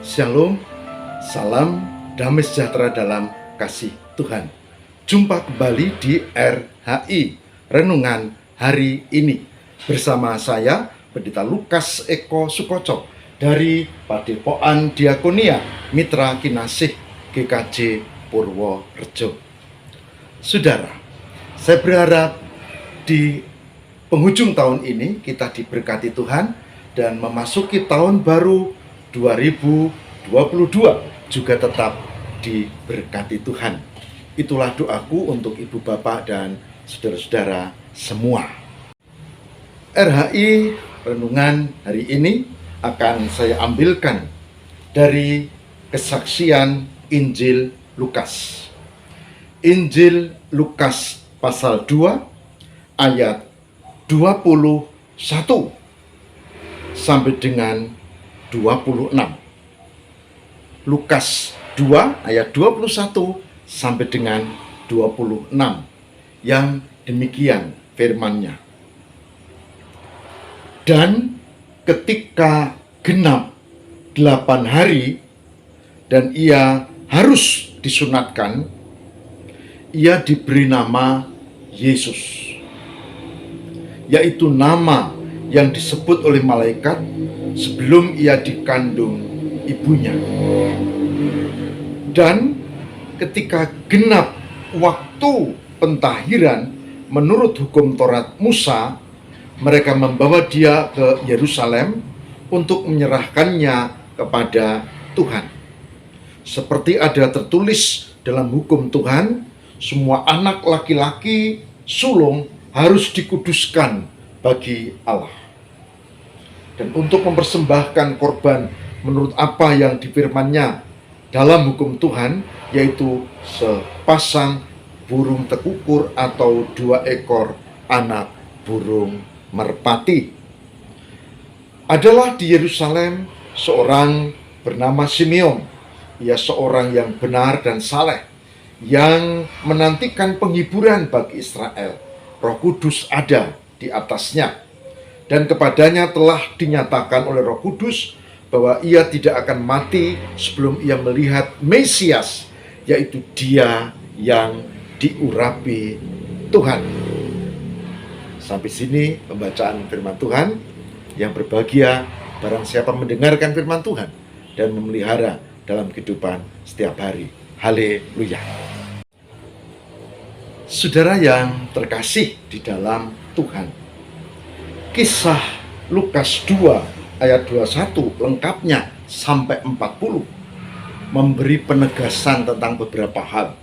Shalom, salam damai sejahtera dalam kasih Tuhan. Jumpa kembali di RHI, Renungan Hari Ini. Bersama saya, Pendeta Lukas Eko Sukoco dari Padepokan Diakonia Mitra Kinasih GKJ Purworejo. Saudara, saya berharap di penghujung tahun ini kita diberkati Tuhan dan memasuki tahun baru 2022 juga tetap diberkati Tuhan. Itulah doaku untuk ibu bapak dan saudara-saudara semua. RHI Renungan hari ini akan saya ambilkan dari kesaksian Injil Lukas. Injil Lukas pasal 2 ayat 21 sampai dengan 26. Lukas 2 ayat 21 sampai dengan 26 yang demikian firman-Nya. Dan ketika genap 8 hari dan ia harus disunatkan, ia diberi nama Yesus, yaitu nama yang disebut oleh malaikat sebelum ia dikandung ibunya. Dan ketika genap waktu pentahiran menurut hukum Taurat Musa, mereka membawa dia ke Yerusalem untuk menyerahkannya kepada Tuhan. Seperti ada tertulis dalam hukum Tuhan, semua anak laki-laki sulung harus dikuduskan bagi Allah. Dan untuk mempersembahkan korban menurut apa yang difirman-Nya dalam hukum Tuhan, yaitu sepasang burung tekukur atau 2 ekor anak burung merpati. Adalah di Yerusalem seorang bernama Simeon. Ia seorang yang benar dan saleh, yang menantikan penghiburan bagi Israel. Roh Kudus ada di atasnya, dan kepadanya telah dinyatakan oleh Roh Kudus bahwa ia tidak akan mati sebelum ia melihat Mesias, yaitu Dia yang diurapi Tuhan. Sampai sini pembacaan firman Tuhan. Yang berbahagia barang siapa mendengarkan firman Tuhan dan memelihara dalam kehidupan setiap hari. Haleluya. Saudara yang terkasih di dalam Tuhan, kisah Lukas 2 ayat 21 lengkapnya sampai 40 memberi penegasan tentang beberapa hal.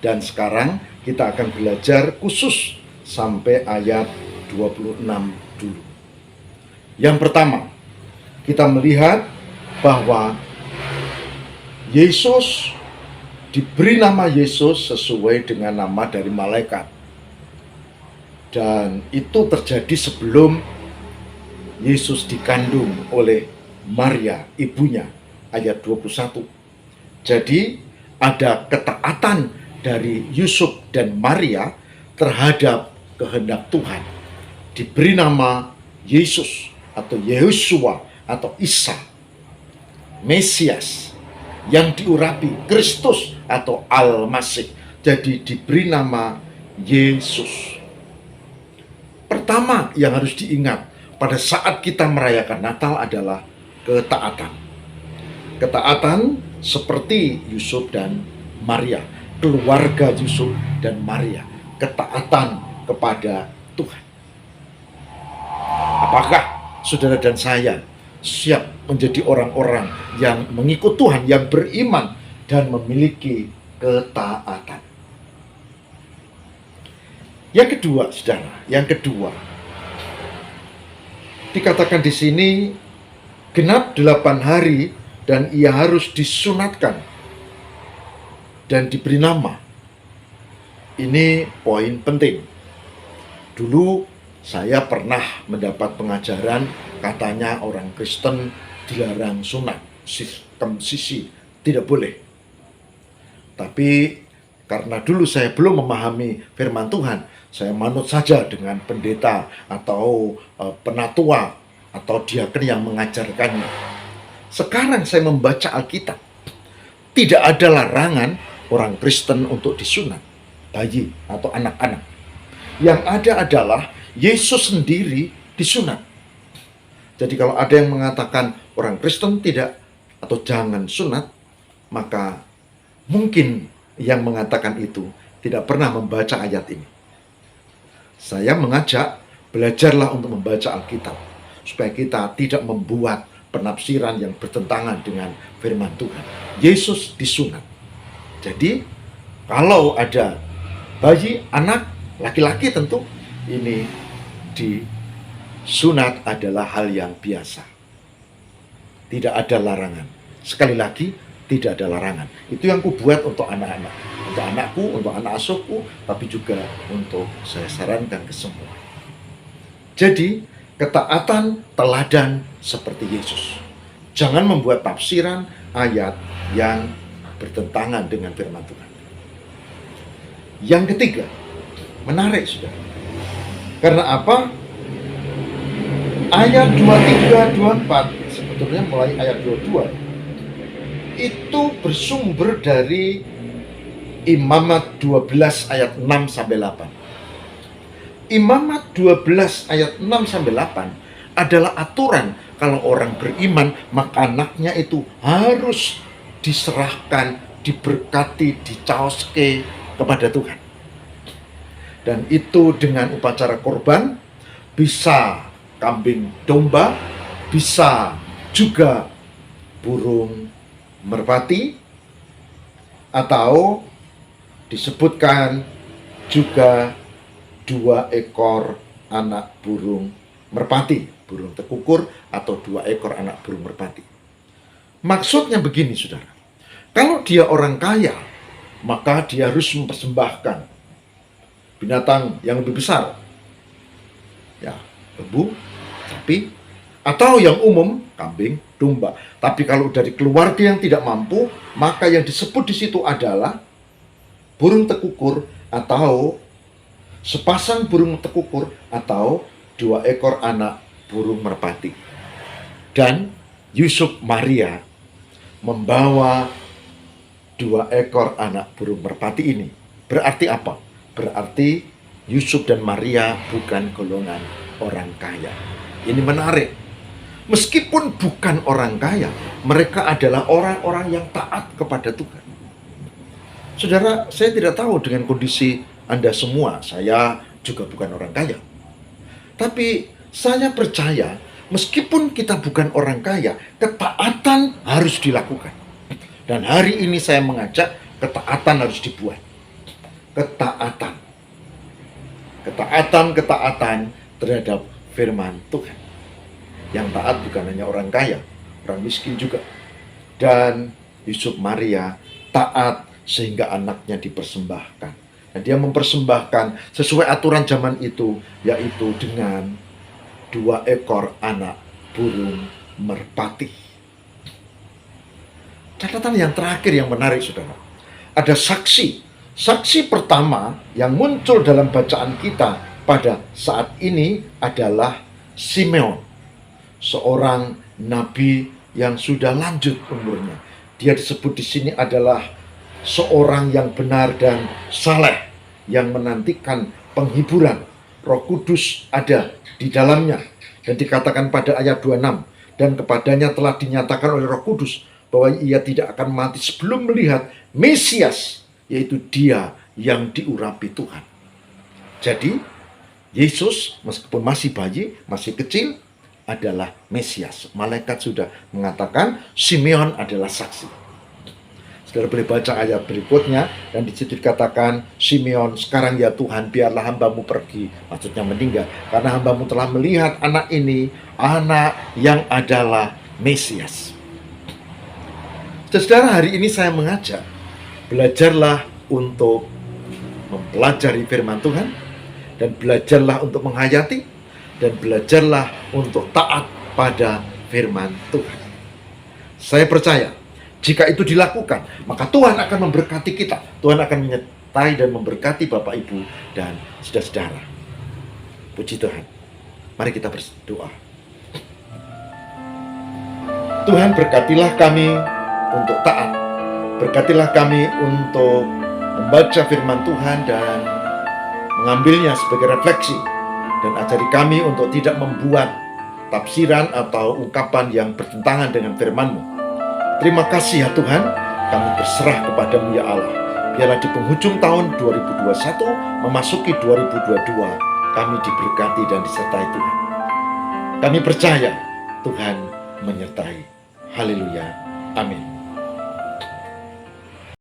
Dan sekarang kita akan belajar khusus sampai ayat 26 dulu. Yang pertama, kita melihat bahwa Yesus diberi nama Yesus sesuai dengan nama dari malaikat. Dan itu terjadi sebelum Yesus dikandung oleh Maria, ibunya, ayat 21. Jadi ada ketaatan dari Yusuf dan Maria terhadap kehendak Tuhan. Diberi nama Yesus atau Yehosua atau Isa, Mesias yang diurapi, Kristus atau Al-Masih. Jadi diberi nama Yesus. Pertama yang harus diingat pada saat kita merayakan Natal adalah ketaatan. Ketaatan seperti Yusuf dan Maria, keluarga Yusuf dan Maria, ketaatan kepada Tuhan. Apakah saudara dan saya siap menjadi orang-orang yang mengikut Tuhan, yang beriman dan memiliki ketaatan? Yang kedua, saudara, yang kedua, dikatakan di sini genap 8 hari dan ia harus disunatkan dan diberi nama. Ini poin penting. Dulu saya pernah mendapat pengajaran katanya orang Kristen dilarang sunat, sistem sisi tidak boleh. Tapi karena dulu saya belum memahami firman Tuhan, saya manut saja dengan pendeta atau penatua atau diaken yang mengajarkannya. sekarang saya membaca Alkitab, tidak ada larangan orang Kristen untuk disunat, bayi atau anak-anak. Yang ada adalah Yesus sendiri disunat. Jadi kalau ada yang mengatakan orang Kristen tidak atau jangan sunat, maka mungkin yang mengatakan itu tidak pernah membaca ayat ini. Saya mengajak, belajarlah untuk membaca Alkitab, supaya kita tidak membuat penafsiran yang bertentangan dengan firman Tuhan. Yesus disunat. Jadi, kalau ada bayi, anak, laki-laki tentu, ini disunat adalah hal yang biasa. Tidak ada larangan. Sekali lagi, tidak ada larangan. Itu yang kubuat untuk anak-anak. Untuk anakku, untuk anak asuhku, tapi juga untuk saya sarankan ke semua. Jadi, ketaatan teladan seperti Yesus. Jangan membuat tafsiran ayat yang bertentangan dengan firman Tuhan. Yang ketiga, menarik sudah. Karena apa? Ayat 23, 24, sebetulnya mulai ayat 22, itu bersumber dari Imamat 12 ayat 6 sampai 8. Imamat 12 ayat 6 sampai 8 adalah aturan kalau orang beriman, maka anaknya itu harus diserahkan, diberkati, dicaoske kepada Tuhan. Dan itu dengan upacara korban, bisa kambing domba, bisa juga burung merpati, atau disebutkan juga 2 ekor anak burung merpati, burung tekukur, atau 2 ekor anak burung merpati. Maksudnya begini, saudara. Kalau dia orang kaya, maka dia harus mempersembahkan binatang yang lebih besar. Ya, lembu, sapi, atau yang umum, kambing, domba. Tapi kalau dari keluarga yang tidak mampu, maka yang disebut di situ adalah burung tekukur, atau sepasang burung tekukur, atau 2 ekor anak burung merpati. Dan Yusuf Maria membawa 2 ekor anak burung merpati ini. Berarti apa? Berarti Yusuf dan Maria bukan golongan orang kaya. Ini menarik. Meskipun bukan orang kaya, mereka adalah orang-orang yang taat kepada Tuhan. Saudara, saya tidak tahu dengan kondisi Anda semua, saya juga bukan orang kaya. Tapi saya percaya, meskipun kita bukan orang kaya, ketaatan harus dilakukan. Dan hari ini saya mengajak, ketaatan harus dibuat. Ketaatan. Ketaatan terhadap firman Tuhan. Yang taat bukan hanya orang kaya, orang miskin juga. Dan Yusuf Maria taat sehingga anaknya dipersembahkan. Dan dia mempersembahkan sesuai aturan zaman itu, yaitu dengan 2 ekor anak burung merpati. Catatan yang terakhir yang menarik, saudara. Ada saksi. Saksi pertama yang muncul dalam bacaan kita pada saat ini adalah Simeon. Seorang nabi yang sudah lanjut umurnya. Dia disebut di sini adalah seorang yang benar dan saleh, yang menantikan penghiburan. Roh Kudus ada di dalamnya. Dan dikatakan pada ayat 26, dan kepadanya telah dinyatakan oleh Roh Kudus bahwa ia tidak akan mati sebelum melihat Mesias, yaitu dia yang diurapi Tuhan. Jadi Yesus meskipun masih bayi, masih kecil, adalah Mesias. Malaikat sudah mengatakan Simeon adalah saksi. Saudara boleh baca ayat berikutnya, dan di situ dikatakan, Simeon, sekarang ya Tuhan, biarlah hambamu pergi, maksudnya meninggal, karena hambamu telah melihat anak ini, anak yang adalah Mesias. Saudara, hari ini saya mengajak, belajarlah untuk mempelajari firman Tuhan, dan belajarlah untuk menghayati, dan belajarlah untuk taat pada firman Tuhan. Saya percaya, jika itu dilakukan, maka Tuhan akan memberkati kita. Tuhan akan menyertai dan memberkati Bapak, Ibu, dan saudara-saudara. Puji Tuhan. Mari kita berdoa. Tuhan, berkatilah kami untuk taat. Berkatilah kami untuk membaca firman Tuhan dan mengambilnya sebagai refleksi. Dan ajari kami untuk tidak membuat tafsiran atau ungkapan yang bertentangan dengan firman-Mu. Terima kasih ya Tuhan, kami berserah kepadamu ya Allah. Biarlah di penghujung tahun 2021 memasuki 2022, kami diberkati dan disertai Tuhan. Kami percaya Tuhan menyertai. Haleluya. Amin.